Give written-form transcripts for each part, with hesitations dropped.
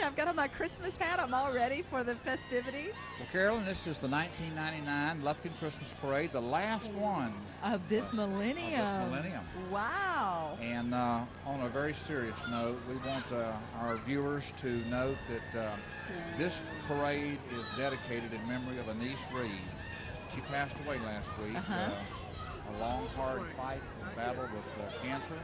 I've got on my Christmas hat. I'm all ready for the festivities. Well, Carolyn, this is the 1999 Lufkin Christmas Parade, the last one of this millennium. Wow. And on a very serious note, we want our viewers to note that this parade is dedicated in memory of Anise Reed. She passed away last week. A long, hard fight and battle with cancer.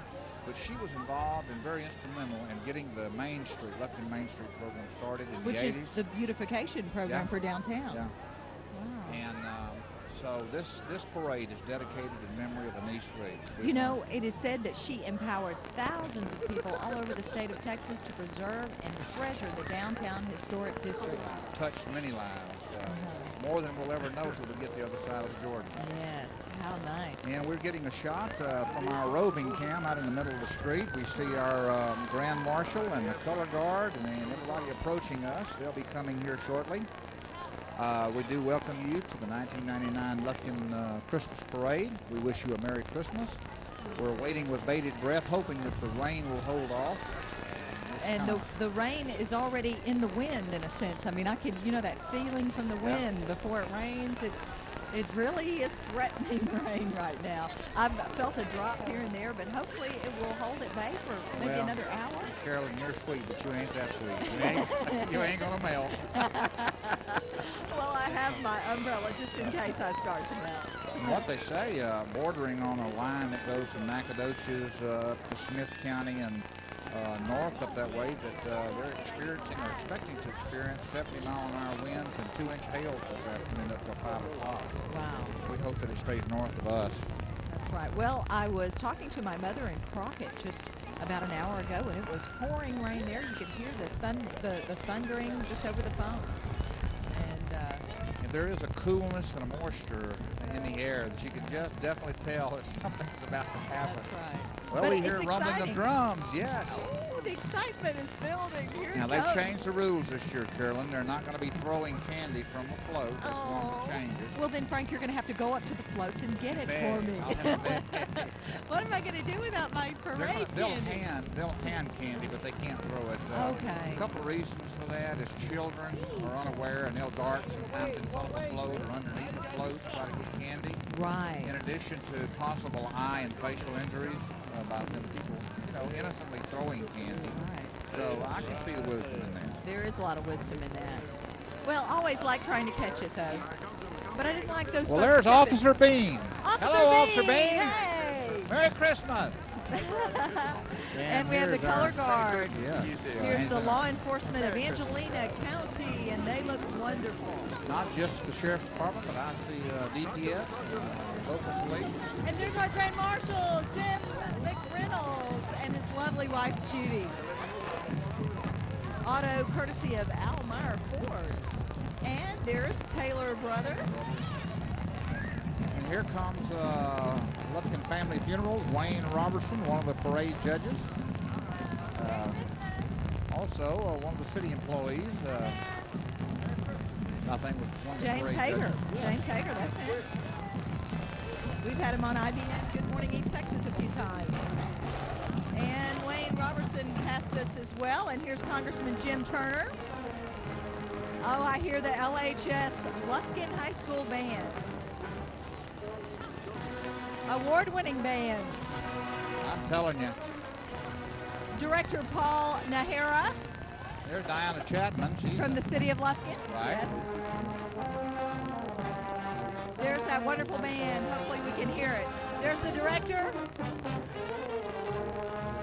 But she was involved and very instrumental in getting the Main Street, Lufkin Main Street program started in the 80s. Which is the beautification program for downtown. Yeah. Wow. And so this parade is dedicated in memory of Anise Reed. You know, it is said that she empowered thousands of people all over the state of Texas to preserve and treasure the downtown historic district. Touched many lives. More than we'll ever know till we get the other side of the Jordan. Yes, how nice. And we're getting a shot from our roving cam out in the middle of the street. We see our Grand Marshal and the Color Guard and everybody approaching us. They'll be coming here shortly. We do welcome you to the 1999 Lufkin Christmas Parade. We wish you a Merry Christmas. We're waiting with bated breath, hoping that the rain will hold off. And the rain is already in the wind, in a sense. I mean, I can, you know, that feeling from the wind before it rains. It really is threatening rain right now. I've felt a drop here and there, but hopefully it will hold at bay for maybe another hour. Carolyn, you're sweet, but you ain't that sweet. You ain't gonna melt. Well, I have my umbrella just in case I start to melt. And what they say, bordering on a line that goes from Nacogdoches up to Smith County and north up that way, that they're experiencing or expecting to experience 70-mile-an-hour winds and 2-inch hail this afternoon up to 5 o'clock. Wow. We hope that it stays north of us. That's right. Well, I was talking to my mother in Crockett just about an hour ago, and it was pouring rain there. You could hear the thundering just over the phone. And there is a coolness and a moisture in the air that you can just definitely tell that something's about to happen. That's right. Well, but we hear rumbling of drums, yes. Oh, the excitement is building. Here now, they've changed the rules this year, Carolyn. They're not going to be throwing candy from a float. That's one of the changes. Well, then, Frank, you're going to have to go up to the floats and get it for me. What am I going to do without my parade candy? They'll hand candy, but they can't throw it. Okay. A couple of reasons for that is children are unaware, and they'll dart sometimes in front of the float or underneath the float to try to get candy. Right. In addition to possible eye and facial injuries by them people, you know, innocently throwing candy. Right. So I can see the wisdom in that. There is a lot of wisdom in that. Well, always like trying to catch it, though. But I didn't like those. Well, there's Officer Bean. Hello, Officer Bean. Hey. Merry Christmas. And we have the Color Guard. Yeah. Here's the law enforcement of Angelina County, and they look wonderful. Not just the Sheriff's Department, but I see DPS, local police. And there's our Grand Marshal, Jim McReynolds, and his lovely wife, Judy. Auto courtesy of Al Meyer Ford. And there's Taylor Brothers. And here comes Lufkin Family Funerals, Wayne Robertson, one of the parade judges. Also, one of the city employees, I think was one of the James parade Hager. judges. Yes. James Hager, that's him. We've had him on IBN Good Morning East Texas a few times. And Wayne Robertson passed us as well. And here's Congressman Jim Turner. Oh, I hear the LHS Lufkin High School Band. Award-winning band. I'm telling you. Director Paul Nahara. There's Diana Chapman. She's from the city of Lufkin. Right. Yes. There's that wonderful band. Hopefully we can hear it. There's the director.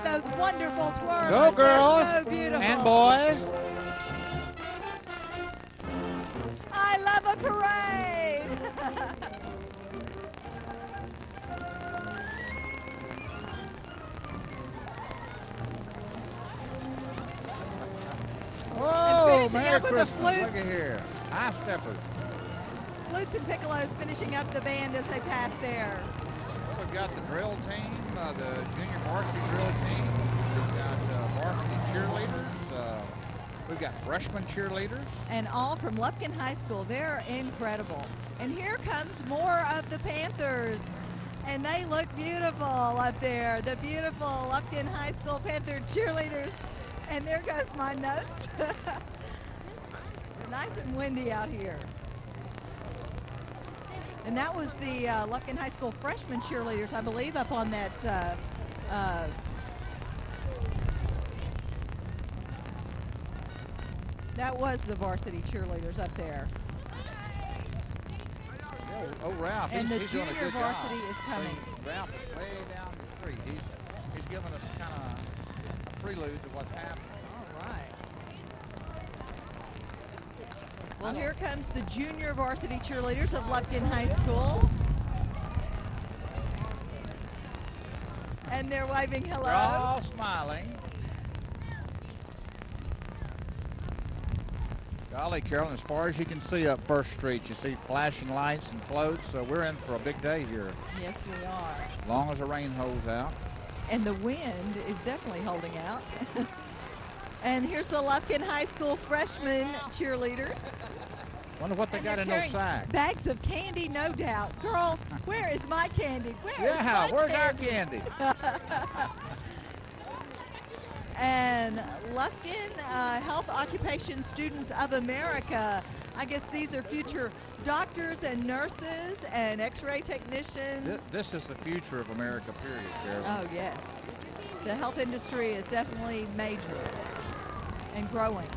Those wonderful twirlers. Go, girls. They're so beautiful. And boys. I love a parade. Whoa, Merry up with Christmas. the flutes. Look at here. High steppers. Flutes and piccolos finishing up the band as they pass there. Well, we've got the drill team, the junior varsity drill team. We've got varsity cheerleaders. We've got freshman cheerleaders. And all from Lufkin High School. They're incredible. And here comes more of the Panthers. And they look beautiful up there. The beautiful Lufkin High School Panther cheerleaders. And there goes my notes. Nice and windy out here. And that was the Lufkin High School freshman cheerleaders, I believe, up on that that was the varsity cheerleaders up there. Oh, Ralph, And the he's doing a junior good varsity job. is coming. See, Ralph is way down the street. He's giving us kind of a prelude to what's happening. All right. Well, here comes the junior varsity cheerleaders of Lufkin High School. And they're waving hello. They're all smiling. Golly, Carolyn, as far as you can see up First Street, you see flashing lights and floats, so we're in for a big day here. Yes, we are. As long as the rain holds out. And the wind is definitely holding out. And here's the Lufkin High School freshman cheerleaders. Wonder what they And got they're in those carrying sacks. bags of candy, no doubt. Girls, where is my candy? Where's our candy? And Lufkin Health Occupation Students of America. I guess these are future doctors and nurses and x-ray technicians. This is the future of America, period, Carolyn. Oh, yes. The health industry is definitely major and growing.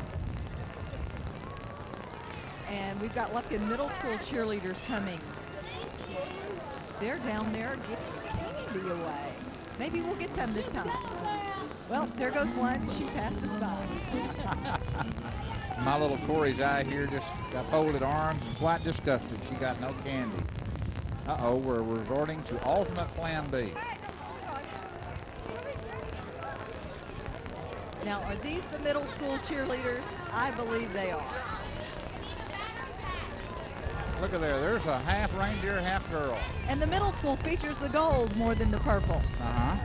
And we've got Lufkin Middle School cheerleaders coming. They're down there giving candy away. Maybe we'll get some this time. Well, there goes one. She passed us by. My little Corey's eye here just got folded arms and quite disgusted. She got no candy. Uh-oh, we're resorting to alternate plan B. Now, are these the middle school cheerleaders? I believe they are. Look at there. There's a half reindeer, half girl. And the middle school features the gold more than the purple. Uh-huh.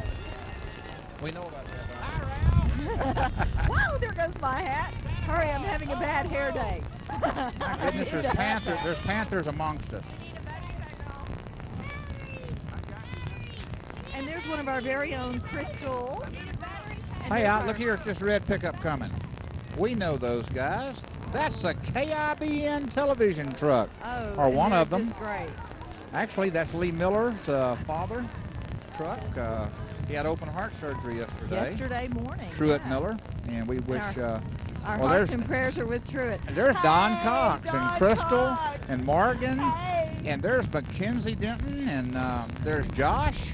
We know about that. Whoa, there goes my hat. Hurry, I'm having a bad hair day. My goodness, there's panthers amongst us. And there's one of our very own Crystal. And Hey, there's look here at this red pickup coming. We know those guys. That's a KIBN television truck. Oh, or one of them. Just great. Actually, that's Lee Miller's father truck. He had open heart surgery Yesterday morning. Truett yeah. Miller, and we wish. Our well, hearts and prayers are with Truett. There's Don Cox Don and Crystal Cox. and Morgan, Hey. and there's Mackenzie Denton, and there's Josh.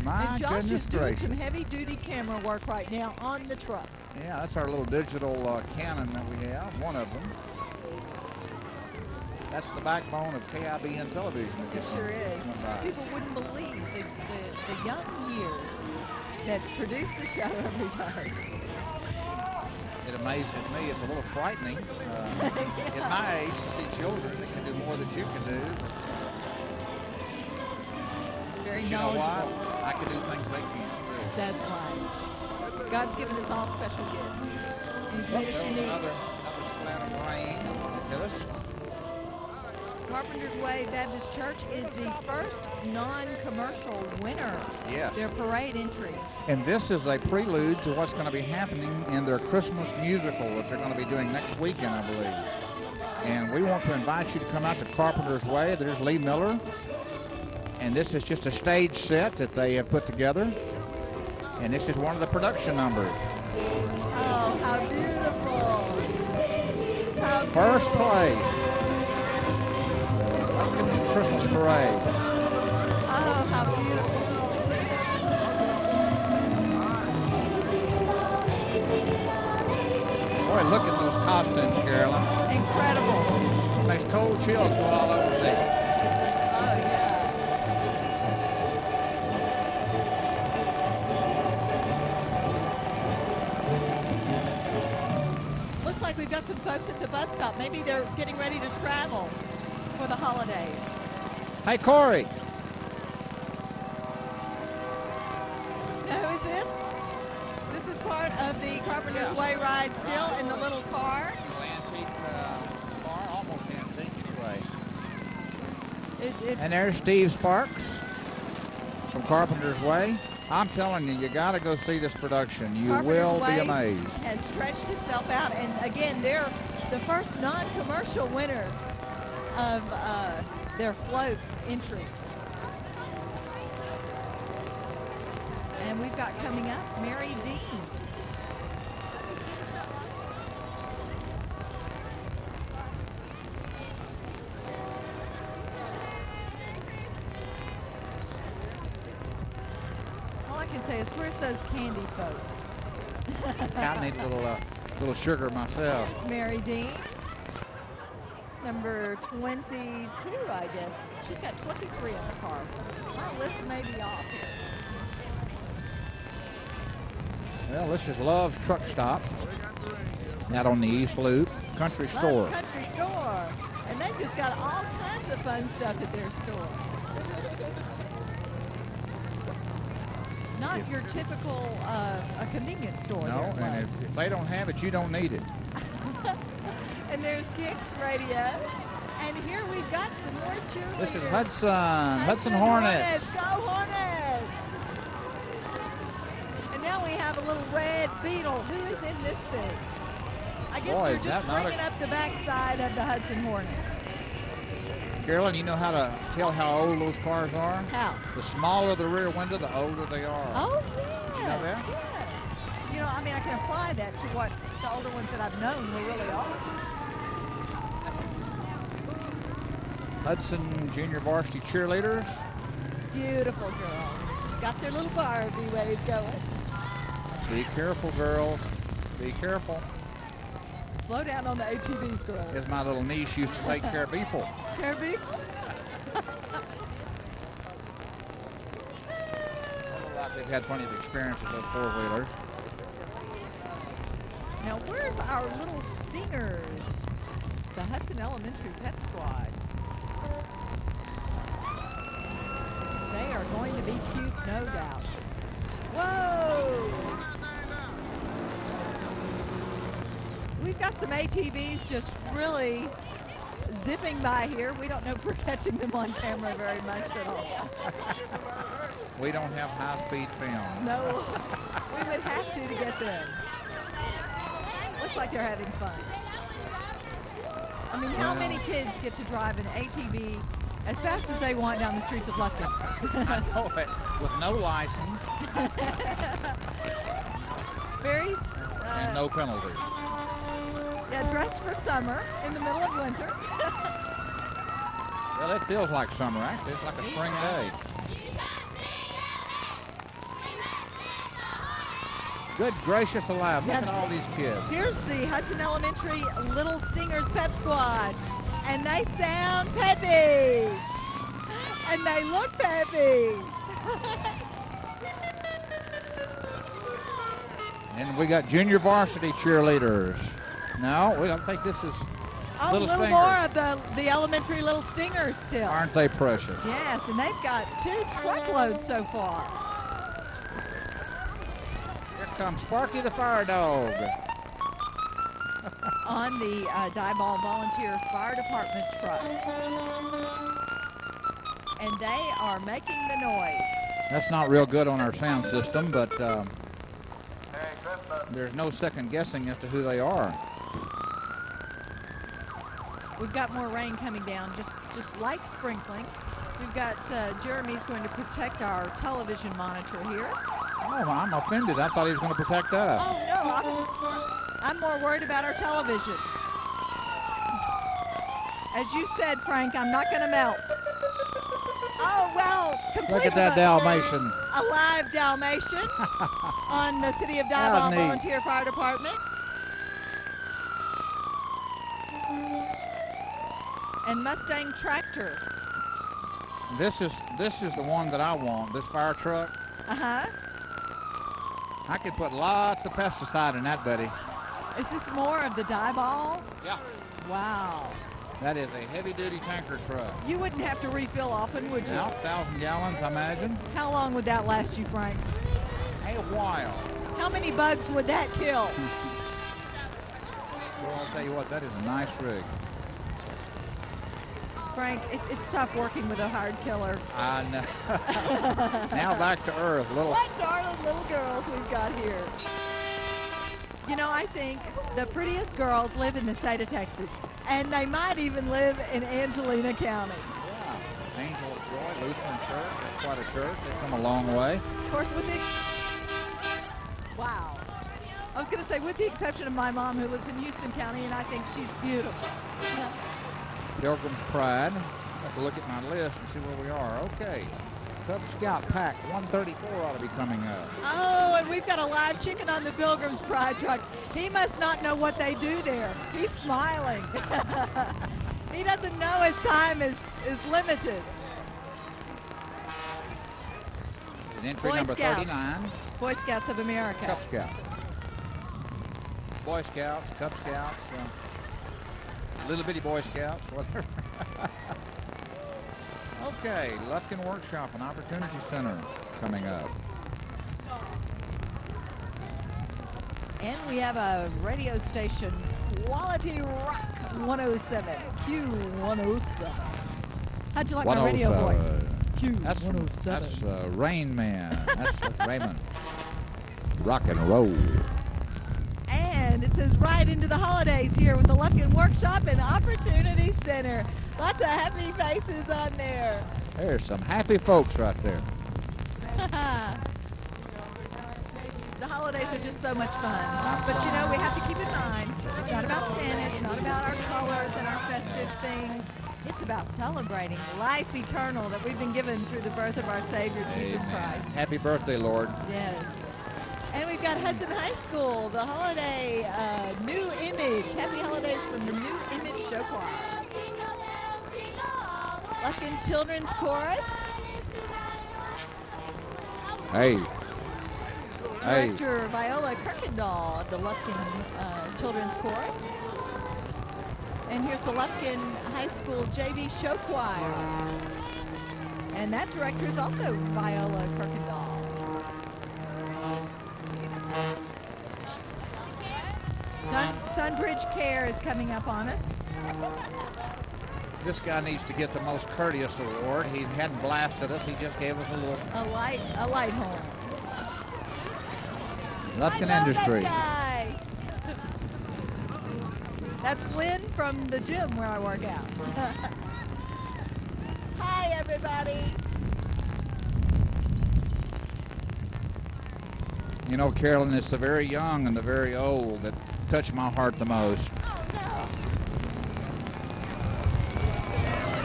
My And Josh goodness is doing gracious. some heavy-duty camera work right now on the truck. Yeah, that's our little digital Canon that we have, one of them. That's the backbone of KIBN television. It sure is. People wouldn't believe the young years that produce the show every day. It amazes me. It's a little frightening. At my age, to see children that can do more than you can do. Very But you know knowledgeable. what? I can do things they can't do. That's right. God's given us all special gifts. He's made us unique. Another splat of rain hit us. Carpenter's Way Baptist Church is the first non-commercial winner. Yes. Their parade entry. And this is a prelude to what's going to be happening in their Christmas musical that they're going to be doing next weekend, I believe. And we want to invite you to come out to Carpenter's Way. There's Lee Miller. And this is just a stage set that they have put together. And this is one of the production numbers. Oh, how beautiful. How First beautiful. place. Christmas parade. Oh, how beautiful. Boy, look at those costumes, Carolyn. Incredible. It makes cold chills go all over me. Oh, yeah. Looks like we've got some folks at the bus stop. Maybe they're getting ready to travel for the holidays. Hey, Corey. Now, who is this? This is part of the Carpenter's Way ride still in the little car. Antique car, almost antique anyway. It And there's Steve Sparks from Carpenter's Way. I'm telling you, you got to go see this production. You Carpenter's will be Way amazed. has stretched itself out, and again, they're the first non-commercial winner of their float entry. And we've got coming up Mary Dean. All I can say is, where's those candy folks? I need a little sugar myself. There's Mary Dean. Number 22, I guess. She's got 23 on the car. My list may be off here. Well, this is Love's Truck Stop. Out on the East Loop. Country Store. Love's Country Store. And they've just got all kinds of fun stuff at their store. Not your typical a convenience store. No, and if they don't have it, you don't need it. And there's Kicks Radio. And here we've got some more cheerleaders. This is Hudson Hornets. Go Hornets! And now we have a little red Beetle. Who is in this thing? I guess Boy, they're is just that bringing up the backside of the Hudson Hornets. Carolyn, you know how to tell how old those cars are? How? The smaller the rear window, the older they are. Oh, yes. Did you know that? Yes. You know, I mean, I can apply that to what the older ones that I've known were really are. Hudson Junior Varsity Cheerleaders. Beautiful girls. Got their little Barbie wave going. Be careful, girls. Be careful. Slow down on the ATVs, girls. As my little niece used to say, careful. Careful. Like they've had plenty of experience with those four-wheelers. Now, where's our little stingers? The Hudson Elementary Pep Squad. They are going to be cute, no doubt. Whoa! We've got some ATVs just really zipping by here. We don't know if we're catching them on camera very much at all. We don't have high-speed film. No, we would have to get them. Looks like they're having fun. I mean, how many kids get to drive an ATV as fast as they want down the streets of Lufkin? I know it. With no license. Very. And no penalties. Yeah, dressed for summer in the middle of winter. Well, it feels like summer, actually. It's like a spring day. Good gracious alive. Look at all these kids. Here's the Hudson Elementary Little Stingers Pep Squad. And they sound peppy. And they look peppy. And we got junior varsity cheerleaders. No, we don't think this is a little Stingers. More of the elementary Little Stingers still. Aren't they precious? Yes, and they've got 2 truckloads so far. Here comes Sparky the Fire Dog. On the Diboll Volunteer Fire Department truck. And they are making the noise. That's not real good on our sound system, but there's no second guessing as to who they are. We've got more rain coming down, just light sprinkling. We've got Jeremy's going to protect our television monitor here. Oh, I'm offended. I thought he was going to protect us. Oh, no, I'm more worried about our television. As you said, Frank, I'm not going to melt. Oh, well, complete. Look at that Dalmatian. A live Dalmatian on the City of Diboll Volunteer Fire Department. And Mustang Tractor. This is the one that I want, this fire truck. Uh-huh. I could put lots of pesticide in that, buddy. Is this more of the Diboll? Yeah. Wow. That is a heavy-duty tanker truck. You wouldn't have to refill often, would you? Now, 1,000 gallons, I imagine. How long would that last you, Frank? A while. How many bugs would that kill? Well, I'll tell you what, that is a nice rig. Frank, it's tough working with a hard killer. I know. Now back to earth. What darling little girls we've got here. You know, I think the prettiest girls live in the state of Texas, and they might even live in Angelina County. Yeah. Angel of Joy, Lutheran Church. That's quite a church. They've come a long way. Of course, wow. I was going to say, with the exception of my mom, who lives in Houston County, and I think she's beautiful. Pilgrim's Pride. Have to look at my list and see where we are. Okay. Cub Scout Pack 134 ought to be coming up. Oh, and we've got a live chicken on the Pilgrim's Pride truck. He must not know what they do there. He's smiling. He doesn't know his time is limited. And entry Boy number Scouts. 39. Boy Scouts of America. Cub Scout. Boy Scouts, Cub Scouts, little bitty Boy Scouts, whatever. Okay, Lufkin Workshop and Opportunity Center coming up. And we have a radio station, Quality Rock 107, Q107. How'd you like my radio voice? Q107. That's Rain Man. That's Raymond. Rock and roll. And it says right into the holidays here with the Lufkin Workshop and Opportunity Center. Lots of happy faces on there. There's some happy folks right there. The holidays are just so much fun. But you know, we have to keep in mind, it's not about Santa, it's not about our colors and our festive things. It's about celebrating life eternal that we've been given through the birth of our Savior, Jesus Christ. Happy birthday, Lord. Yes. And we've got Hudson High School, the holiday New Image. Happy holidays from the New Image Show Choir. Lufkin Children's Chorus. Hey. Director Viola Kirkendall of the Lufkin Children's Chorus. And here's the Lufkin High School JV Show Choir. And that director is also Viola Kirkendall. Sunbridge Care is coming up on us. This guy needs to get the most courteous award. He hadn't blasted us. He just gave us a little. A light horn. Lufkin Industries. That guy. That's Lynn from the gym where I work out. Hi, everybody. You know, Carolyn, it's the very young and the very old that touch my heart the most. Oh, no.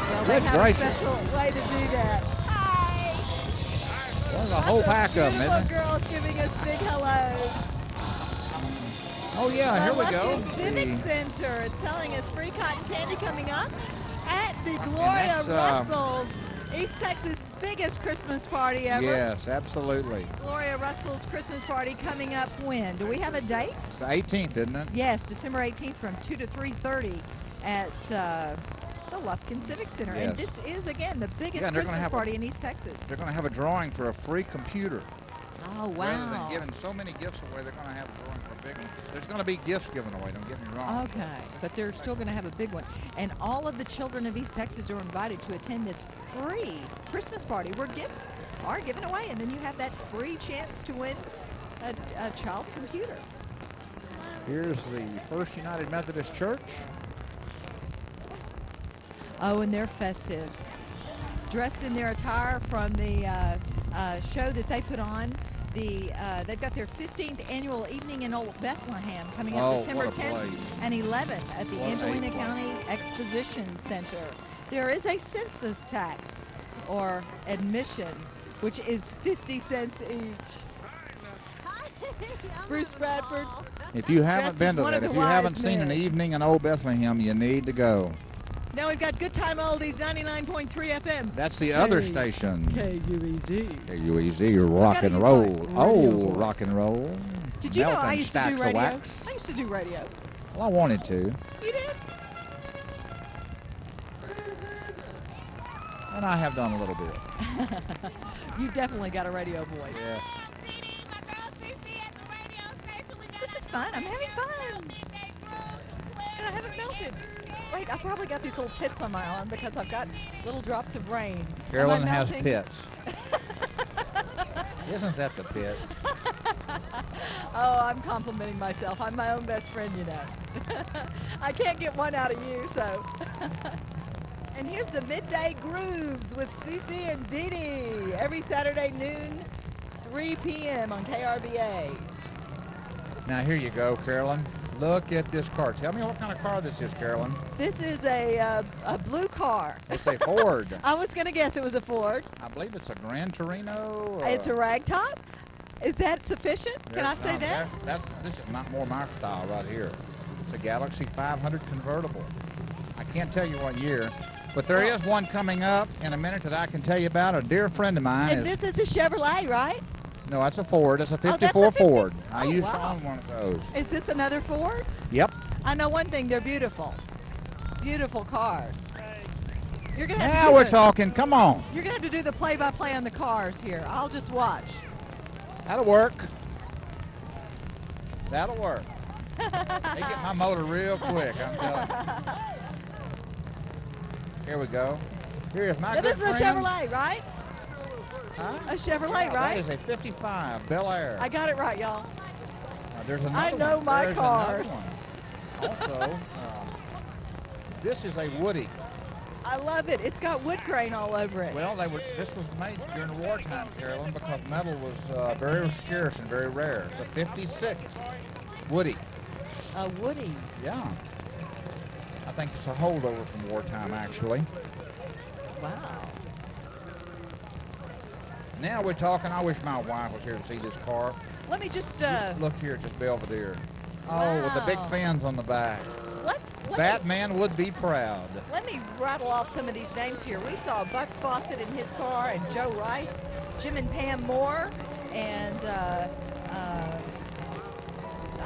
Well, they have a special way to do that. Hi. There's a whole pack of them, isn't there? Girls giving us big hellos. Oh, yeah, here we go. The Civic Center. It's telling us free cotton candy coming up at the Gloria Russell's East Texas biggest Christmas party ever. Yes, absolutely. Gloria Russell's Christmas party coming up when? Do we have a date? It's the 18th, isn't it? Yes, December 18th from 2 to 3:30 at the Lufkin Civic Center. Yes. And this is, again, the biggest Christmas party in East Texas. They're going to have a drawing for a free computer. Oh, wow. Rather than giving so many gifts away, they're going to have a drawing for a big one. There's going to be gifts given away, don't get me wrong. Okay, but they're still going to have a big one. And all of the children of East Texas are invited to attend this free Christmas party where gifts are given away. And then you have that free chance to win a child's computer. Here's the First United Methodist Church. Oh, and they're festive. Dressed in their attire from the show that they put on. They've got their 15th annual Evening in Old Bethlehem coming up December 10th and 11th at the Angelina County Exposition Center. There is a census tax or admission, which is 50 cents each. Bruce Bradford. If you haven't been to that, if you haven't seen an Evening in Old Bethlehem, you need to go. Now we've got Good Time Oldies 99.3 FM. That's the other station. KUEZ. KUEZ, rock and roll. Oh, rock and roll. Did you know I used to do radio? I used to do radio. Well, I wanted to. You did? And I have done a little bit. You've definitely got a radio voice. Yeah. This is fun. I'm having fun. And I haven't melted. Wait, I probably got these little pits on my arm because I've got little drops of rain. Carolyn Am I has melting? pits. Isn't that the pits? Oh, I'm complimenting myself. I'm my own best friend, you know. I can't get one out of you, so. And here's the Midday Grooves with Cece and Dee Dee every Saturday noon, 3 p.m. on KRBA. Now here you go, Carolyn. Look at this car. Tell me what kind of car this is, Carolyn. This is a blue car. It's a Ford. I was going to guess it was a Ford. I believe it's a Gran Torino. It's a ragtop. Is that sufficient? Can I say that? This is not more my style right here. It's a Galaxy 500 convertible. I can't tell you what year, but there is one coming up in a minute that I can tell you about. A dear friend of mine. And this is a Chevrolet, right? No, that's a Ford. It's a 54 that's a 50 Ford. I used to wow. own one of those. Is this another Ford? Yep. I know one thing, they're beautiful. Beautiful cars. You're gonna have Now to we're talking. Come on. You're gonna have to do the play-by-play on the cars here. I'll just watch. That'll work. That'll work. They get my motor real quick, I'm telling you. Here we go. Here is my Now, good this is a friend. Chevrolet, right? Huh? A Chevrolet, Yeah, right? That is a 55 Bel Air. I got it right, y'all. There's another I know one. my There's cars. another one. Also, this is a Woody. I love it. It's got wood grain all over it. Well, this was made during wartime, Carolyn, because metal was very scarce and very rare. It's a 56 Woody. A Woody. Yeah. I think it's a holdover from wartime, actually. Wow. Now we're talking. I wish my wife was here to see this car. Let me just Look here at this Belvedere. Oh, with the big Wow. fans on the back. let Batman would be proud. Let me rattle off some of these names here. We saw Buck Fawcett in his car, and Joe Rice, Jim and Pam Moore, and I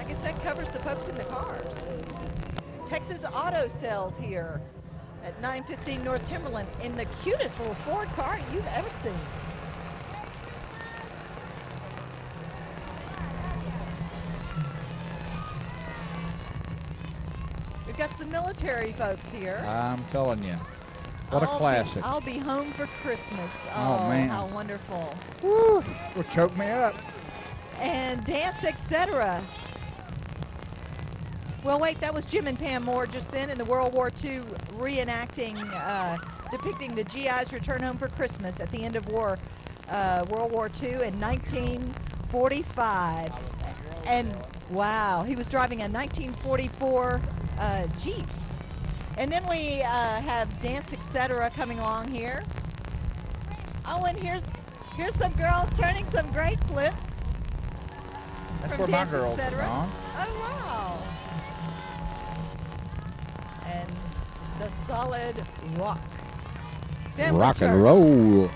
guess that covers the folks in the cars. Texas Auto Sales here at 915 North Timberland in the cutest little Ford car you've ever seen. We've got some military folks here. I'm telling you. What a classic. I'll be home for Christmas. Oh, man. How wonderful. Woo, will choke me up. And Dance, Etc. Well, wait, that was Jim and Pam Moore just then in the World War II reenacting, depicting the GI's return home for Christmas at the end of World War II in 1945. And wow, he was driving a 1944 Jeep. And then we have Dance, Etc. coming along here. Oh, and here's some girls turning some great flips. That's from where my Dance, girls are Etc. gone. Oh, wow. And the Solid Rock Family Rock Church. and roll.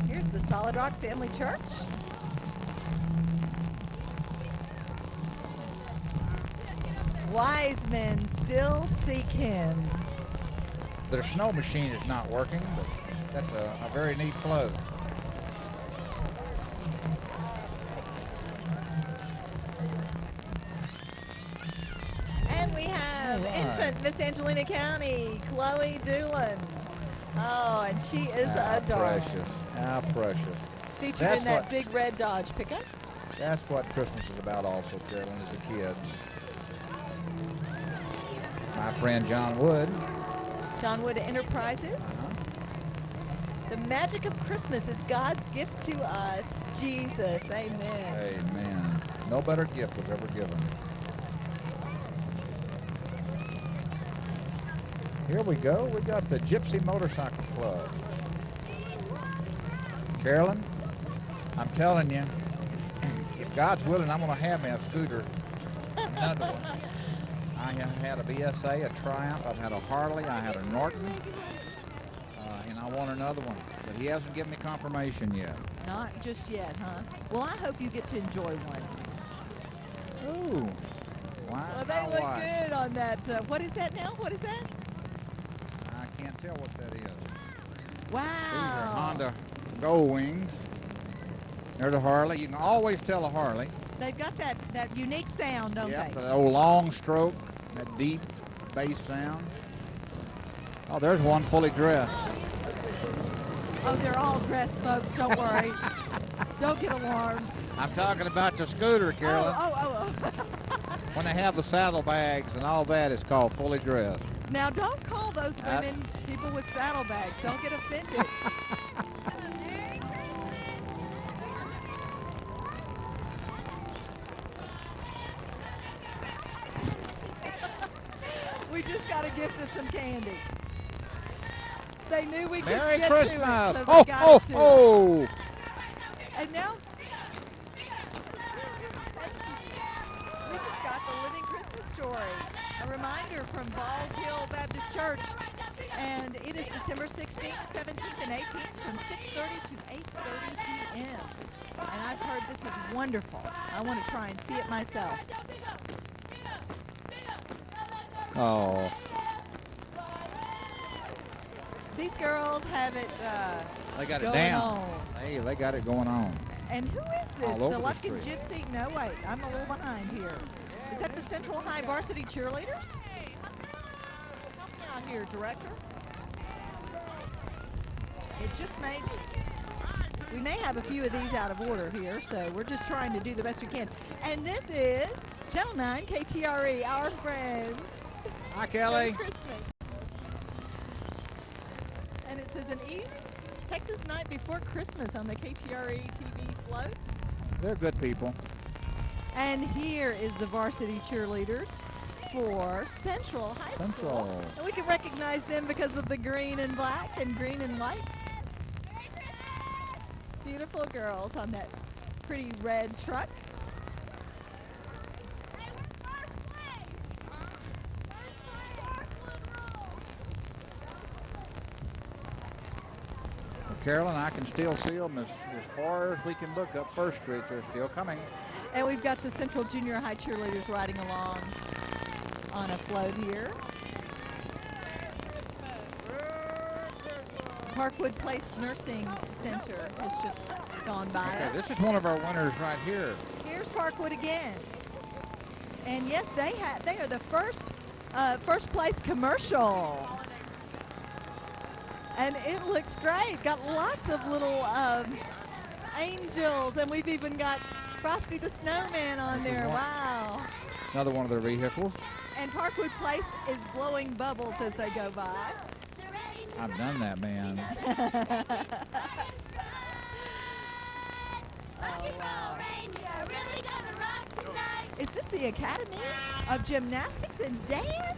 Here's the Solid Rock Family Church. Wise men still seek him. Their snow machine is not working, but that's a very neat float. And we have All right. infant Miss Angelina County, Chloe Doolin. Oh, and she is a darling. Precious. How precious. Featured That's in that what- big red Dodge pickup. That's what Christmas is about also, Carolyn, as a kid. My friend John Wood. John Wood Enterprises. The magic of Christmas is God's gift to us. Jesus, amen. Amen. No better gift was ever given. Here we go. We got the Gypsy Motorcycle Club. Carolyn, I'm telling you, if God's willing, I'm going to have me a scooter. Another one. I have had a BSA, a Triumph, I've had a Harley, I had a Norton, and I want another one. But he hasn't given me confirmation yet. Not just yet, huh? Well, I hope you get to enjoy one. Ooh. Wow. Well, they look good on that. What is that now? What is that? I can't tell what that is. Wow. These are Honda Gold Wings. There's a Harley. You can always tell a Harley. They've got that unique sound, don't Yep, they? that old long stroke, that deep bass sound. Oh, there's one fully dressed. Oh, they're all dressed, folks. Don't worry. Don't get alarmed. I'm talking about the scooter, Carolyn. Oh. When they have the saddlebags and all that, it's called fully dressed. Now, don't call those women people with saddlebags. Don't get offended. We just got a gift of some candy. They knew we could Merry get Christmas! to it, so Ho, they got ho, it to us. ho! And now, we just got the Living Christmas Story, a reminder from Bald Hill Baptist Church. And it is December 16th, 17th, and 18th from 6:30 to 8:30 p.m. And I've heard this is wonderful. I want to try and see it myself. Oh. These girls have it They got it going down. on. Hey, they got it going on. And who is this? All The over the Lufkin street. Gypsy? No, wait. I'm a little behind here. Is that the Central High Varsity Cheerleaders? Help me out here, Director. It just may be. We may have a few of these out of order here, so we're just trying to do the best we can. And this is Channel 9 KTRE, our friends. Hi, Kelly. Merry Christmas. And it says an East Texas night before Christmas on the KTRE TV float. They're good people. And here is the varsity cheerleaders for Central High School. Central. And we can recognize them because of the green and black and green and white. Beautiful girls on that pretty red truck. Carolyn, I can still see them as far as we can look up First Street. They're still coming. And we've got the Central Junior High cheerleaders riding along on a float here. Parkwood Place Nursing Center has just gone by Okay, us. this is one of our winners right here. Here's Parkwood again. And yes, they are the first place commercial. And it looks great. Got lots of little angels, and we've even got Frosty the Snowman on This is there. one- Wow. Another one of their vehicles. And Parkwood Place is blowing bubbles as they go by. I've done that, man. Oh, wow. Is this the Academy of Gymnastics and Dance?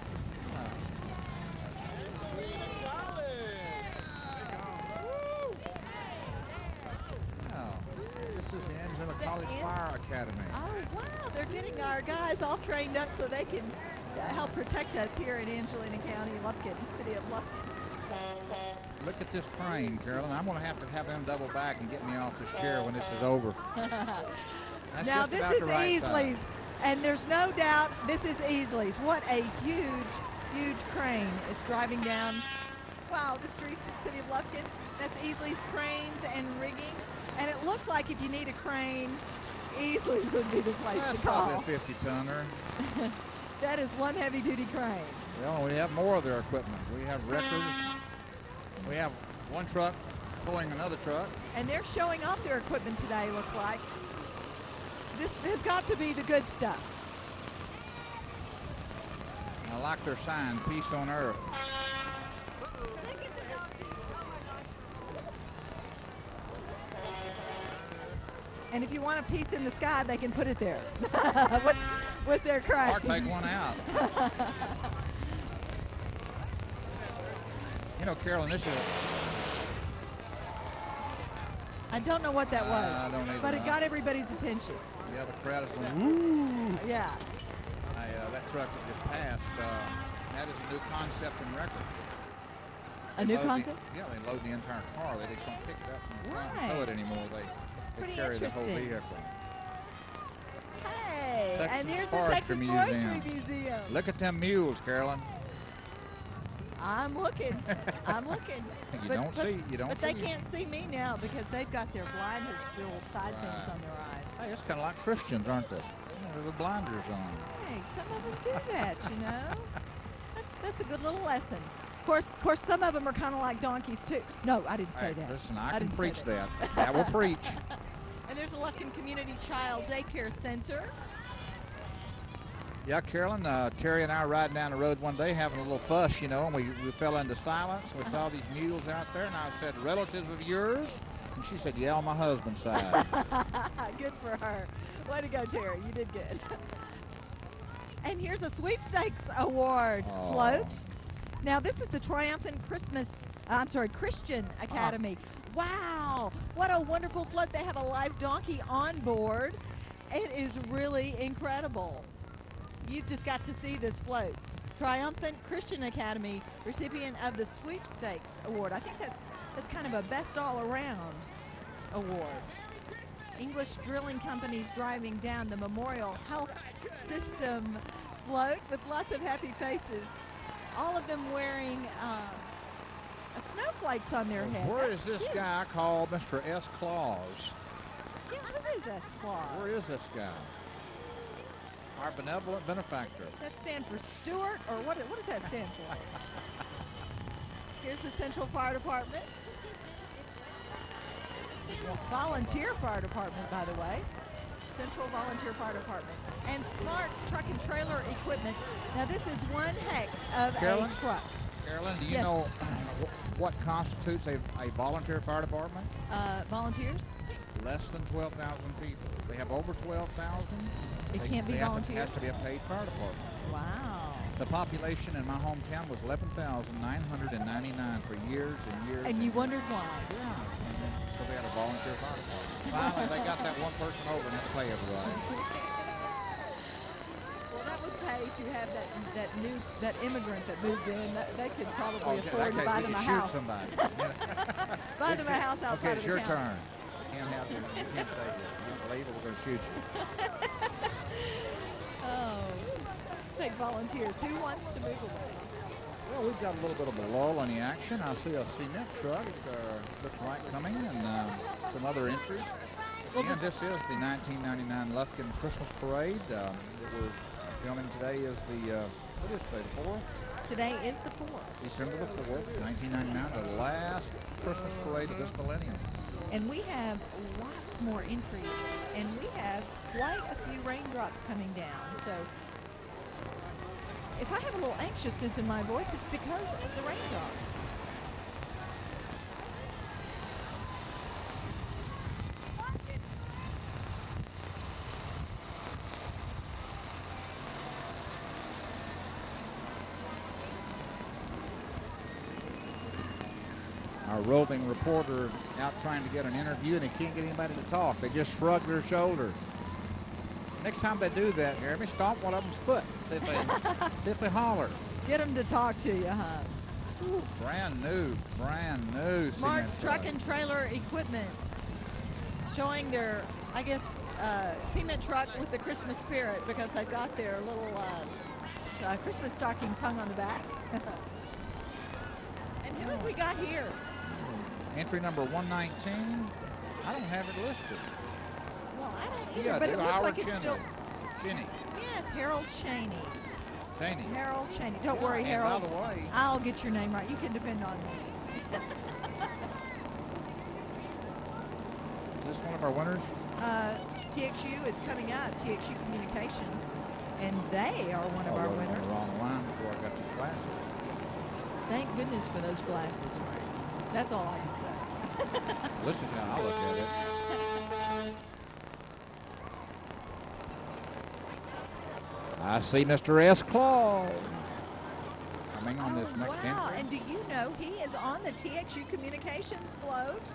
Oh, this is the Angela College Fire Academy. Oh, wow. They're getting our guys all trained up so they can help protect us here in Angelina County, Lufkin, city of Lufkin. Look at this crane, Carolyn. I'm going to have them double back and get me off this chair when this is over. That's Now, just this about is the right Easley's, size. and there's no doubt this is Easley's. What a huge, huge crane. It's driving down, wow, the streets of the city of Lufkin. That's Easley's cranes and rigging. And it looks like if you need a crane, Easley's would be the place That's to call. probably a 50-tonner. That is one heavy-duty crane. Well, we have more of their equipment. We have wreckers. We have one truck pulling another truck. And they're showing off their equipment today, looks like. This has got to be the good stuff. I like their sign, Peace on Earth. And if you want a piece in the sky, they can put it there with their crane. Or take one out. You know, Carolyn, this is... I don't know what that was, I don't either. but it got everybody's attention. Yeah, the crowd is going, woo! Yeah. That truck that just passed, that is a new concept and record. A new concept? Yeah, they load the entire car. They just don't pick it up from the front and Right. tow it anymore. They Pretty carry the whole interesting. vehicle. Hey, Texas and here's the Forestry Texas Museum. Forestry Museum. Look at them mules, Carolyn. I'm looking. I'm looking. You don't see. But they can't see me now because they've got their blinders filled side pins on their eyes. Hey, it's kind of like Christians, aren't they? The blinders on. Hey, some of them do that, you know. That's a good little lesson. Of course, some of them are kind of like donkeys too. No, I didn't say that. Listen, I can preach that. I will preach. And there's a Lufkin Community Child Daycare Center. Yeah, Carolyn, Terry and I were riding down the road one day having a little fuss, you know, and we fell into silence. We saw these mules out there, and I said, relatives of yours? And she said, yeah, on my husband's side. Good for her. Way to go, Terry. You did good. And here's a sweepstakes award float. Now, this is the Triumphant Christian Academy. Wow, what a wonderful float. They have a live donkey on board. It is really incredible. You've just got to see this float. Triumphant Christian Academy, recipient of the Sweepstakes Award. I think that's kind of a best all-around award. English drilling companies driving down the Memorial Health System float with lots of happy faces. All of them wearing snowflakes on their head. Where is this guy called Mr. S. Claus? Yeah, who is S. Claus? Where is this guy? Our benevolent benefactor. Does that stand for Stewart, or what does that stand for? Here's the Central Fire Department. Volunteer Fire Department, by the way. Central Volunteer Fire Department. And Smart's Truck and Trailer Equipment. Now, this is one heck of Carolyn? a truck. Carolyn, do you know what constitutes a volunteer fire department? Volunteers? Less than 12,000 people. They have over 12,000. It can't be volunteers? It has to be a paid fire department. Wow. The population in my hometown was 11,999 for years and years. And you wondered why? Yeah, because they had a volunteer fire department. Finally, they got that one person over and had to pay everybody. Well, that would pay to have that immigrant that moved in. They could probably afford to buy them a house. Somebody. Buy them a house outside of the Okay, it's your county. turn. You can't stay here. You don't believe it, we're going to shoot you. Oh, take volunteers. Who wants to move away? Well, we've got a little bit of a lull in the action. I see a cement truck, looks like coming, and some other entries. And this is the 1999 Lufkin Christmas Parade that we're filming today. Is what is today, the 4th? Today is the 4th. December the 4th, 1999, the last Christmas parade of this millennium. And we have lots more entries, and we have quite a few raindrops coming down. So if I have a little anxiousness in my voice, it's because of the raindrops. Our roving reporter out trying to get an interview, and he can't get anybody to talk. They just shrug their shoulders. Next time they do that, Jeremy, stomp one of them's foot. See if they holler. Get them to talk to you, huh? Ooh, brand new. Smart's Truck and Trailer Equipment, showing their, I guess, cement truck with the Christmas spirit, because they've got their little Christmas stockings hung on the back. And who have we got here? Entry number 119. I don't have it listed. Well, I don't either, but it looks like it's still... Cheney. Yes, Harold Cheney. Cheney. Harold Cheney. Don't worry, and Harold. by the way, I'll get your name right. You can depend on me. Is this one of our winners? TXU is coming up, TXU Communications, and they are one of our On winners. the wrong line before I got the glasses. Thank goodness for those glasses, Frank. That's all I can say. This is how I look at it. I see Mr. S. Claus coming on this next entry. Wow, and do you know he is on the TXU Communications float?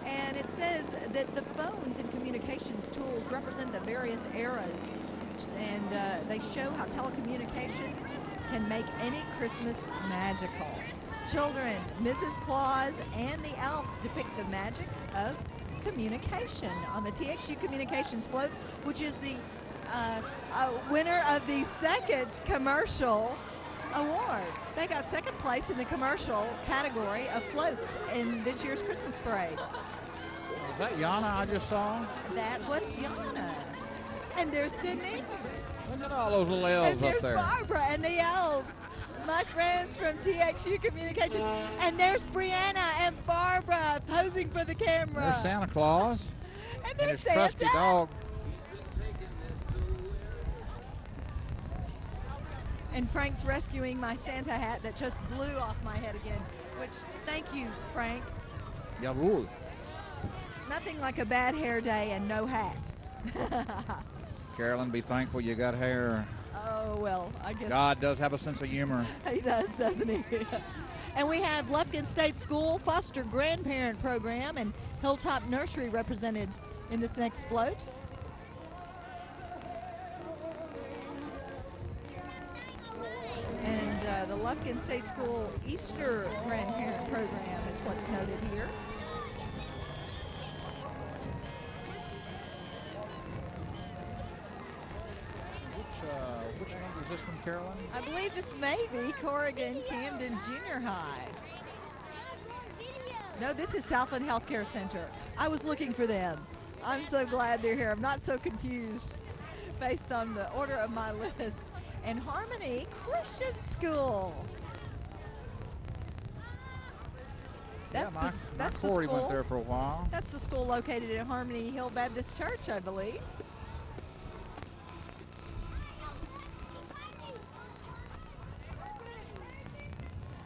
And it says that the phones and communications tools represent the various eras, and they show how telecommunications can make any Christmas magical. Children, Mrs. Claus, and the elves depict the magic of communication on the TXU Communications float, which is the winner of the second commercial award. They got second place in the commercial category of floats in this year's Christmas parade. Is that Yana I just saw? That was Yana. And there's Denise. Look at all those little And elves up there's there. Barbara and the elves. My friends from TXU Communications. And there's Brianna and Barbara posing for the camera. There's Santa Claus And there's his Santa. trusty dog. And Frank's rescuing my Santa hat that just blew off my head again, which, thank you, Frank. Jawohl. Nothing like a bad hair day and no hat. Carolyn, be thankful you got hair. Oh, well, I guess God does have a sense of humor. he does, doesn't he? And we have Lufkin State School Foster Grandparent Program and Hilltop Nursery represented in this next float. And the Lufkin State School Easter Grandparent Program is what's noted here. Which number is this from, Carolyn? I believe this may be Corrigan Camden Junior High. No, this is Southland Healthcare Center. I was looking for them. I'm so glad they're here. I'm not so confused based on the order of my list. And Harmony Christian School. That's my the Corey school. went there for a while. That's the school located at Harmony Hill Baptist Church, I believe.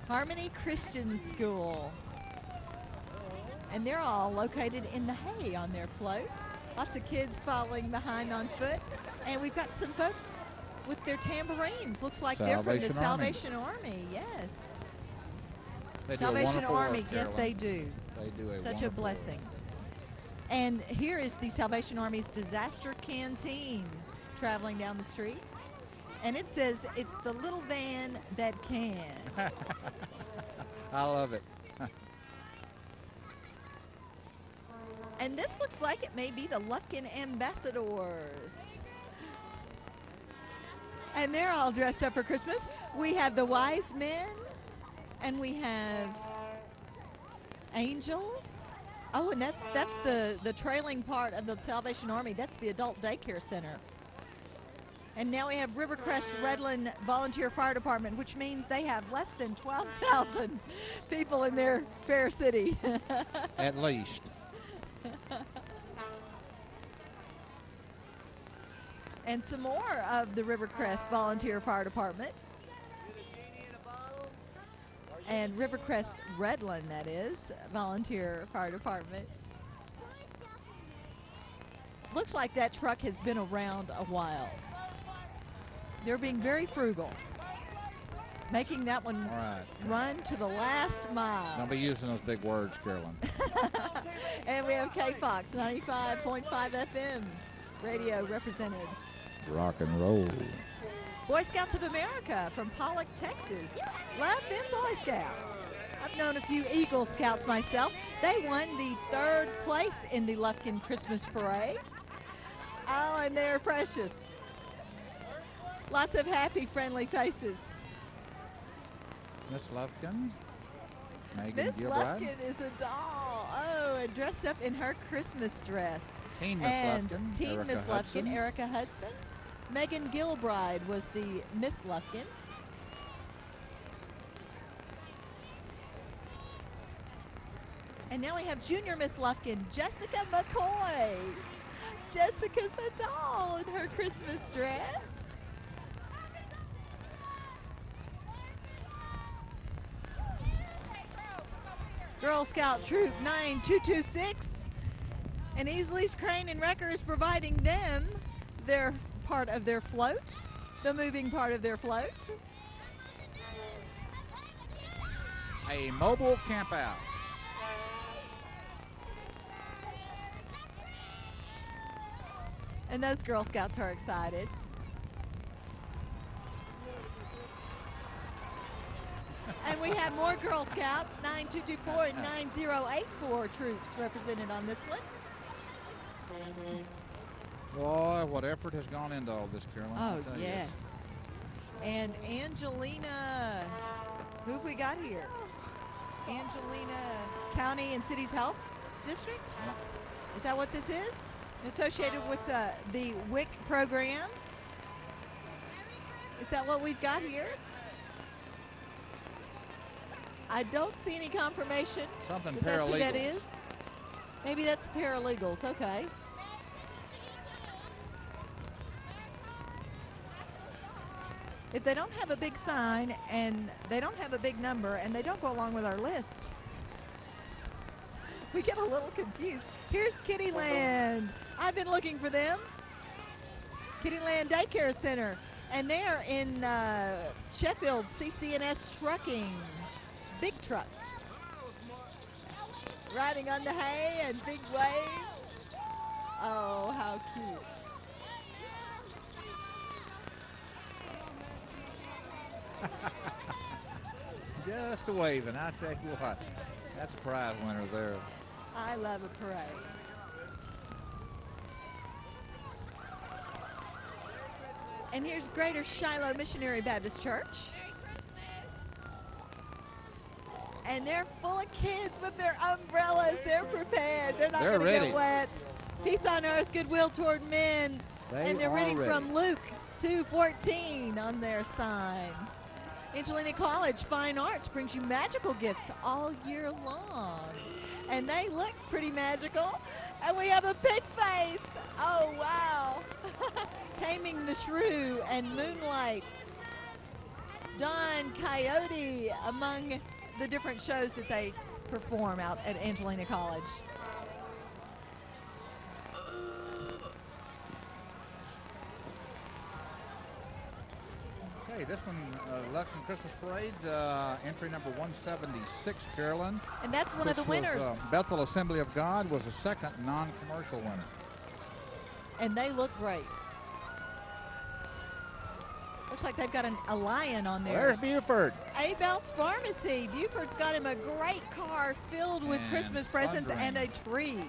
Harmony Christian School. And they're all located in the hay on their float. Lots of kids following behind on foot. And we've got some folks with their tambourines. Looks like they're from the Salvation Army. Yes. They do Salvation a wonderful Army, work, yes Carolyn. they do. They do Such a wonderful blessing. work. And here is the Salvation Army's disaster canteen traveling down the street. And it says it's the little van that can. I love it. And this looks like it may be the Lufkin Ambassadors. And they're all dressed up for Christmas. We have the wise men, and we have angels. Oh, and that's the trailing part of the Salvation Army. That's the adult daycare center. And now we have Rivercrest Redland Volunteer Fire Department, which means they have less than 12,000 people in their fair city. At least. And some more of the Rivercrest Volunteer Fire Department. And Rivercrest Redland, that is, Volunteer Fire Department. Looks like that truck has been around a while. They're being very frugal, making that one run to the last mile. Don't be using those big words, Carolyn. And we have K-Fox 95.5 FM radio represented. Rock and roll. Boy Scouts of America from Pollock, Texas. Love them Boy Scouts. I've known a few Eagle Scouts myself. They won the 3rd place in the Lufkin Christmas Parade. Oh, and they're precious. Lots of happy, friendly faces. Miss Lufkin. Megan This Gilbride. Lufkin is a doll. Oh, and dressed up in her Christmas dress. Teen Miss And Lufkin. Teen Erica Miss Hudson. Lufkin, Erica Hudson. Megan Gilbride was the Miss Lufkin. And now we have Junior Miss Lufkin, Jessica McCoy. Jessica's a doll in her Christmas dress. Girl Scout Troop 9226. And Easley's Crane and Wrecker is providing them their part of their float, the moving part of their float. A mobile camp out. And those Girl Scouts are excited. And we have more Girl Scouts, 9224 and 9084 troops represented on this one. Boy, what effort has gone into all this, Carolyn. I'll Oh, tell you. yes. And Angelina, who have we got here? Angelina County and Cities Health District? Yeah. Is that what this is? Associated with the WIC program? Is that what we've got here? I don't see any confirmation. Something that that's who that paralegal. is. Maybe that's paralegals, okay. If they don't have a big sign and they don't have a big number and they don't go along with our list, we get a little confused. Here's Kittyland. I've been looking for them. Kittyland Daycare Center. And they're in Sheffield, CC&S Trucking. Big truck. Riding on the hay and big waves. Oh, how cute. Just a waving, I tell you what. That's a prize winner there. I love a parade. And here's Greater Shiloh Missionary Baptist Church. And they're full of kids with their umbrellas. They're prepared. They're not going to get wet. Peace on earth, goodwill toward men. And they're reading from Luke 2:14 on their sign. Angelina College Fine Arts brings you magical gifts all year long. And they look pretty magical. And we have a pig face. Oh, wow. Taming the Shrew and Moonlight. Don Coyote among the different shows that they perform out at Angelina College. Okay, this one, Lufkin Christmas Parade, entry number 176, Carolyn. And that's one of the winners. Bethel Assembly of God was the second non-commercial winner. And they look great. Looks like they've got a lion on there. There's Buford. Abel's Pharmacy. Buford's got him a great car filled with Christmas presents and a tree.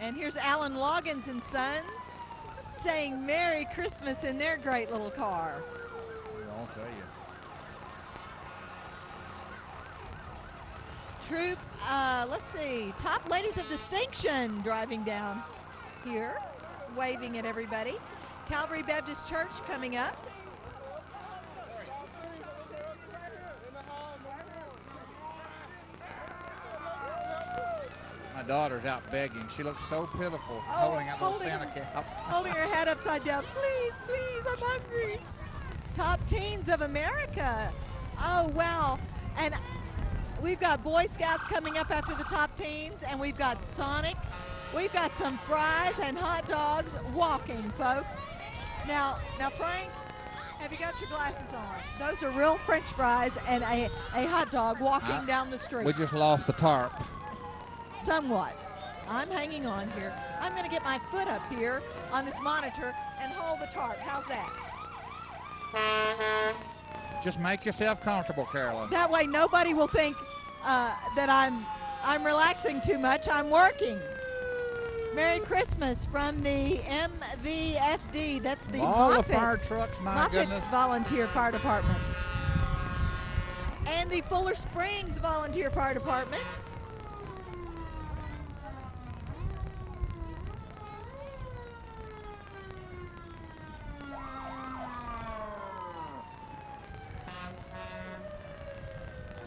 And here's Alan Loggins and Sons saying Merry Christmas in their great little car. I'll tell you. Troop, let's see, Top Ladies of Distinction driving down here, waving at everybody. Calvary Baptist Church coming up. My daughter's out begging. She looks so pitiful, holding that little Santa cap. Holding her head upside down. Please, please, I'm hungry. Top Teens of America. Oh, wow. And we've got Boy Scouts coming up after the Top Teens, and we've got Sonic. We've got some fries and hot dogs walking, folks. Now, Frank, have you got your glasses on? Those are real French fries and a hot dog walking down the street. We just lost the tarp. Somewhat. I'm hanging on here. I'm going to get my foot up here on this monitor and hold the tarp. How's that? Just make yourself comfortable, Carolyn. That way nobody will think that I'm relaxing too much. I'm working. Merry Christmas from the MVFD. That's the All the fire trucks, my goodness. Volunteer Fire Department. And the Fuller Springs Volunteer Fire Department.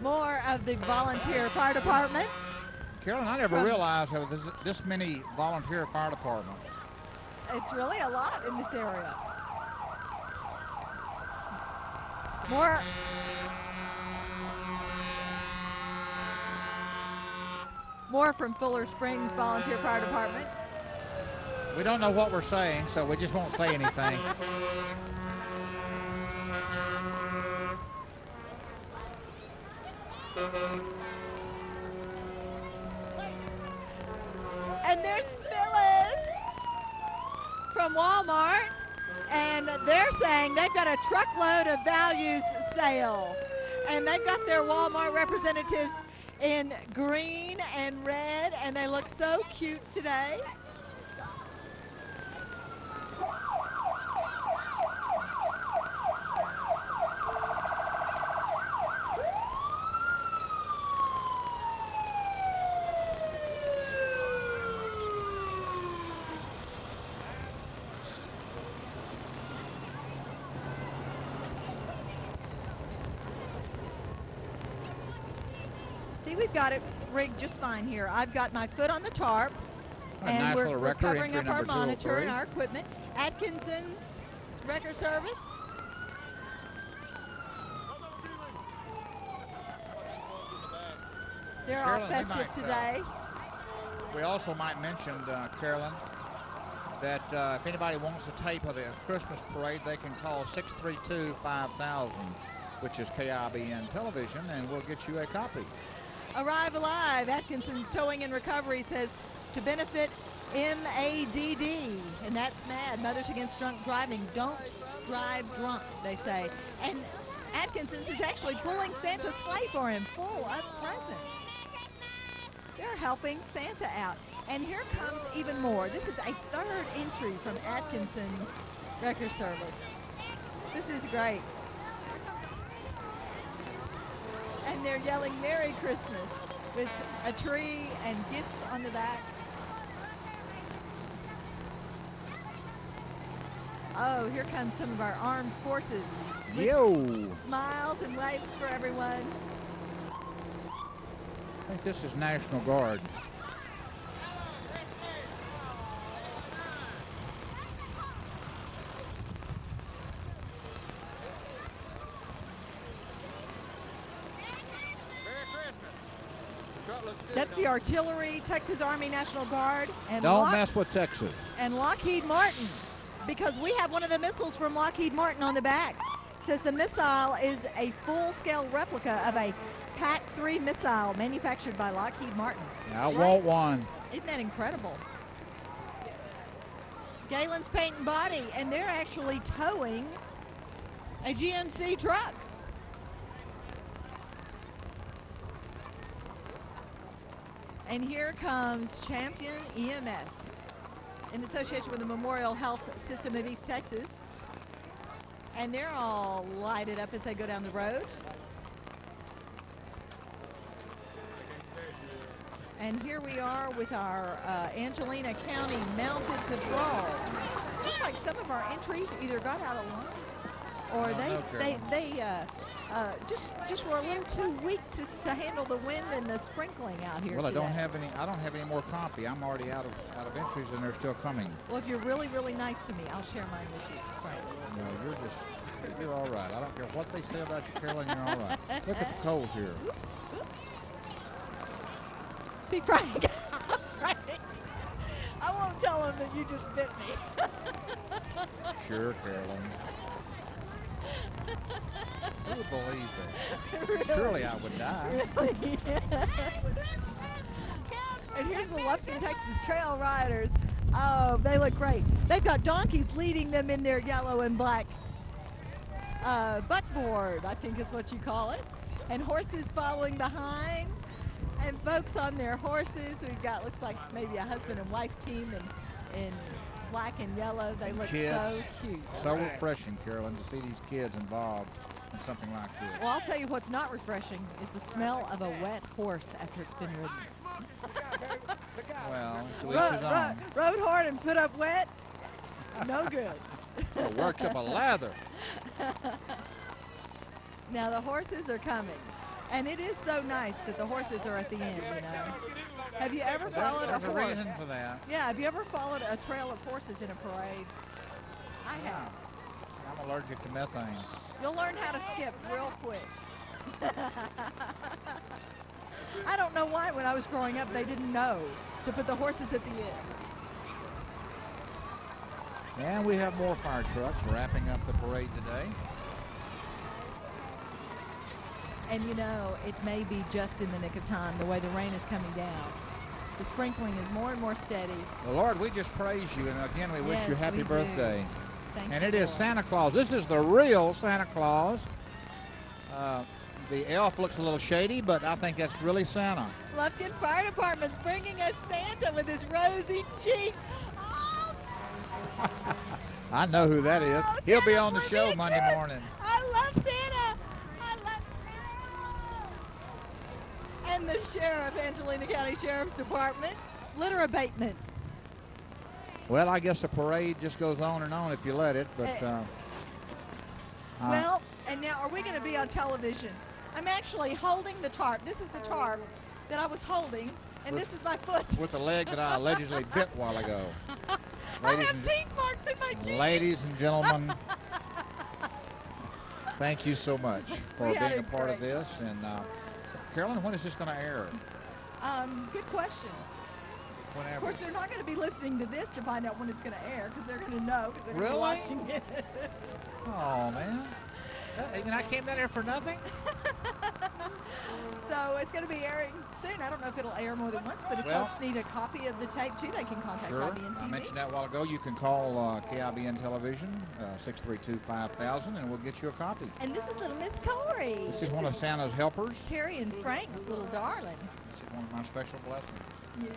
More of the volunteer fire departments. Carolyn, I never realized there was this many volunteer fire departments. It's really a lot in this area. More from Fuller Springs Volunteer Fire Department. We don't know what we're saying, so we just won't say anything. And there's Phyllis from Walmart, and they're saying they've got a truckload of values sale. And they've got their Walmart representatives in green and red, and they look so cute today. see, we've got it rigged just fine here. I've got my foot on the tarp, and nice we're record, covering entry up our number monitor 203. and our equipment. Atkinson's wrecker service. They're all Carolyn, we festive might, today. We also might mention, Carolyn, that if anybody wants a tape of the Christmas parade, they can call 632-5000, which is KIBN Television, and we'll get you a copy. Arrive Alive, Atkinson's Towing and Recovery says to benefit MADD, and that's MAD, Mothers Against Drunk Driving. Don't drive drunk, they say. And Atkinson's is actually pulling Santa's sleigh for him, full of presents. They're helping Santa out. And here comes even more. This is a third entry from Atkinson's wrecker service. This is great. And they're yelling Merry Christmas with a tree and gifts on the back. Oh, here comes some of our armed forces with smiles and waves for everyone. I think this is National Guard. That's the artillery, Texas Army National Guard, and Don't mess with Texas. And Lockheed Martin, because we have one of the missiles from Lockheed Martin on the back. It says the missile is a full-scale replica of a PAC-3 missile manufactured by Lockheed Martin. I want one. Isn't that incredible? Galen's Paint and Body, and they're actually towing a GMC truck. And here comes Champion EMS in association with the Memorial Health System of East Texas. And they're all lighted up as they go down the road. And here we are with our Angelina County Mounted Patrol. Looks like some of our entries either got out of line or they just were a little too weak to handle the wind and the sprinkling out here. Well, today. I don't have any more copy. I'm already out of entries, and they're still coming. Well, if you're really, really nice to me, I'll share mine with you, Frank. No, you're all right. I don't care what they say about you, Carolyn. You're all right. Look at the coals here. Oops. See, Frank, Frank, I won't tell him that you just bit me. Sure, Carolyn. Who would believe that? Really? Surely I would die. Really? And here's the Lufkin, Texas Trail Riders. Oh, they look great. They've got donkeys leading them in their yellow and black buckboard, I think is what you call it. And horses following behind. And folks on their horses. We've got, looks like maybe a husband and wife team in black and yellow. They look so cute. So refreshing, Carolyn, to see these kids involved in something like this. Well, I'll tell you what's not refreshing is the smell of a wet horse after it's been ridden. Well, to each his own. Rode hard and put up wet? No good. Well, worked up a lather. Now the horses are coming. And it is so nice that the horses are at the end, you know. Have you ever followed a horse? There's a reason for that. Yeah, have you ever followed a trail of horses in a parade? I have. I'm allergic to methane. You'll learn how to skip real quick. I don't know why when I was growing up they didn't know to put the horses at the end. And we have more fire trucks wrapping up the parade today. And you know, it may be just in the nick of time, the way the rain is coming down. The sprinkling is more and more steady. Well, Lord, we just praise you, and again, we wish you happy we birthday. Thank and you, it is Lord. Santa Claus. This is the real Santa Claus. The elf looks a little shady, but I think that's really Santa. Lufkin Fire Department's bringing us Santa with his rosy cheeks. Oh, I know who that is. oh, He'll be Santa on the for show me, Monday Chris. morning. I love Santa. And the sheriff, Angelina County Sheriff's Department, litter abatement. Well, I guess the parade just goes on and on if you let it, but well, and now are we going to be on television? I'm actually holding the tarp. This is the tarp that I was holding, and this is my foot. With the leg that I allegedly bit a while ago. I have teeth marks in my jeans. Ladies and gentlemen, thank you so much for being a part of this. And Carolyn, when is this going to air? Good question. Whenever. Of course, they're not going to be listening to this to find out when it's going to air, because they're going to know, because they're going to be watching it. Oh, man. I came down here for nothing? So it's going to be airing soon. I don't know if it'll air more than once, but if folks need a copy of the tape too, they can contact KIBN-TV. I mentioned that a while ago. You can call KIBN Television, 632-5000, and we'll get you a copy. And this is little Miss Corey. This is one of Santa's helpers. Terry and Frank's little darling. This is one of my special blessings. Yeah.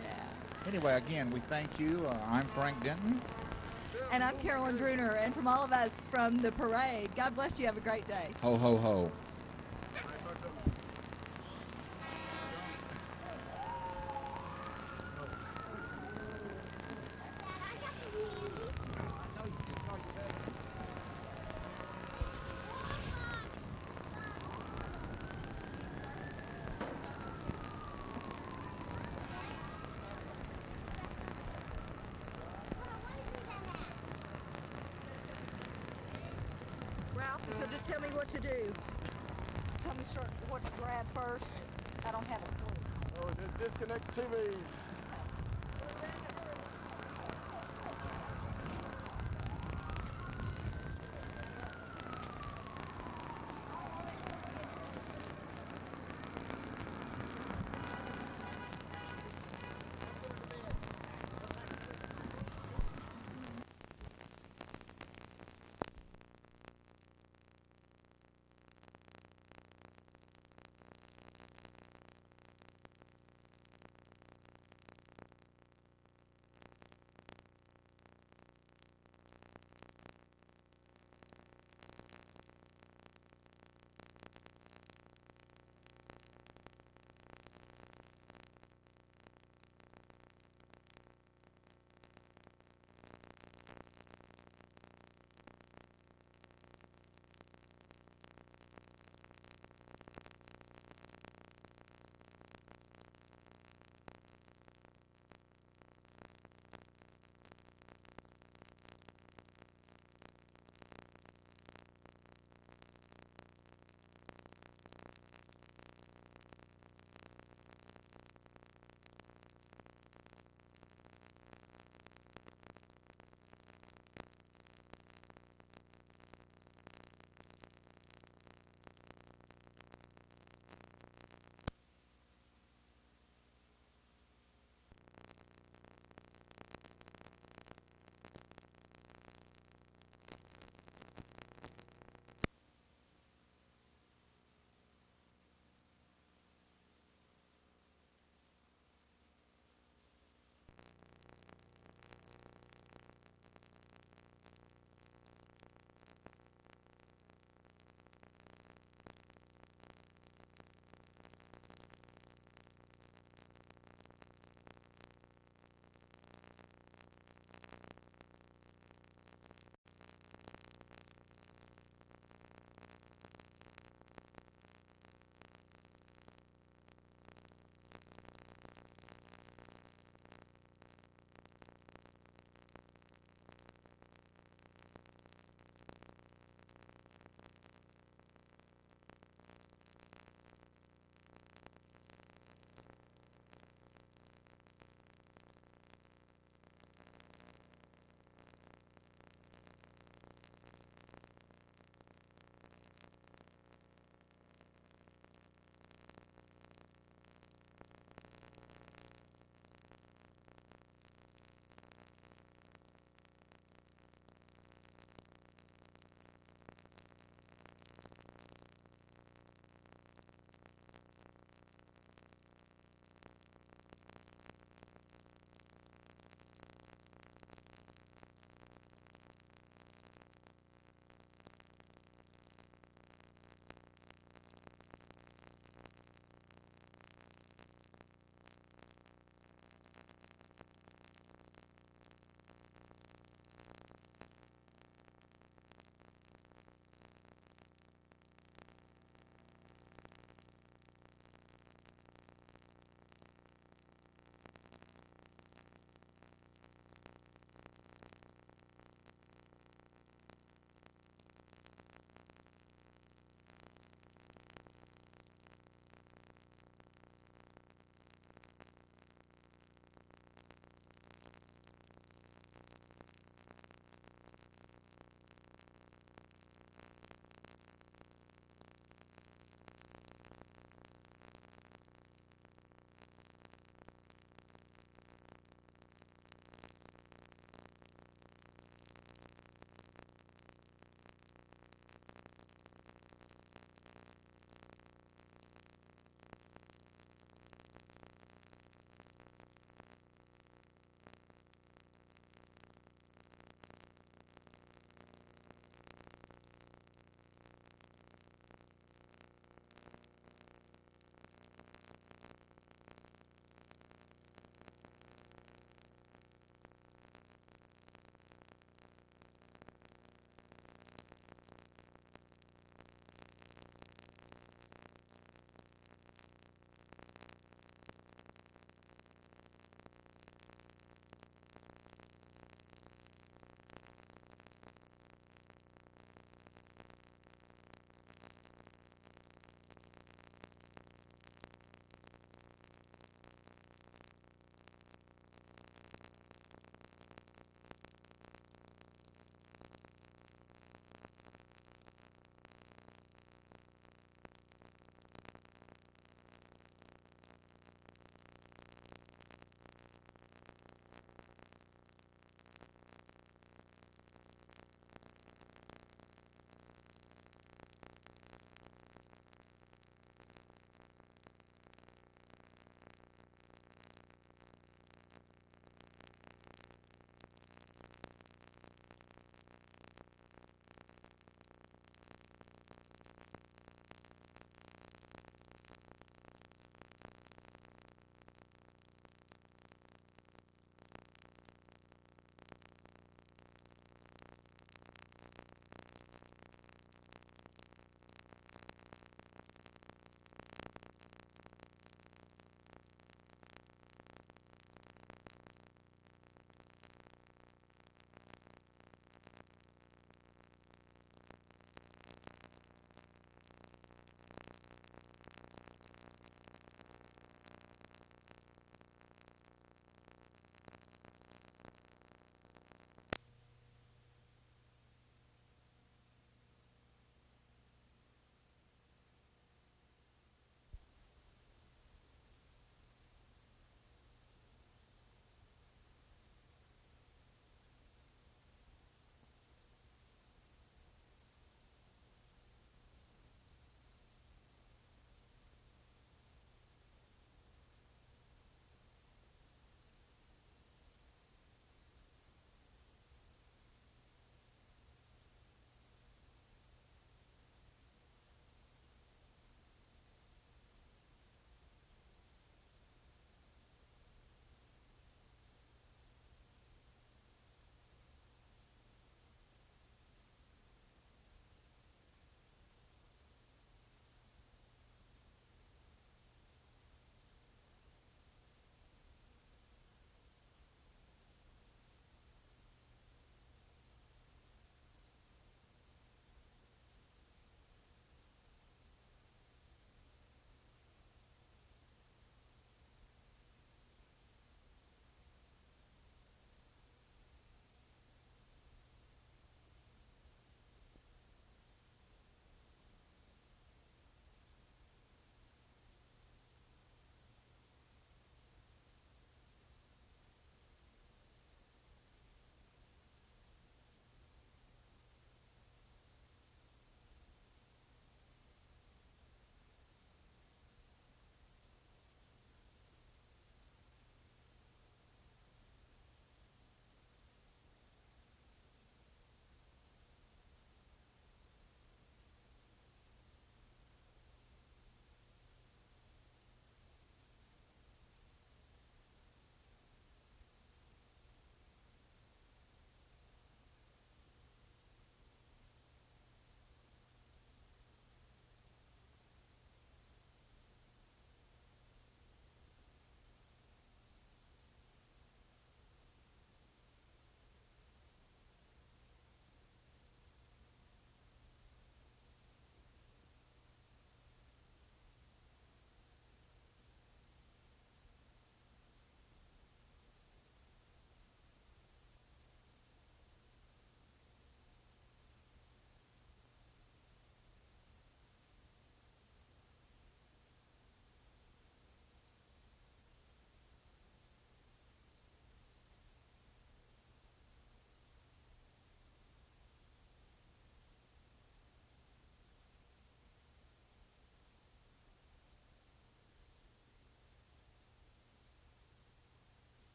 Anyway, again, we thank you. I'm Frank Denton. And I'm Carolyn Brunner. And from all of us from the parade, God bless you. Have a great day. Ho, ho, ho. Ralph, if you'll just tell me what to do. Tell me what to grab first. I don't have a clue. Oh, disconnect the TV.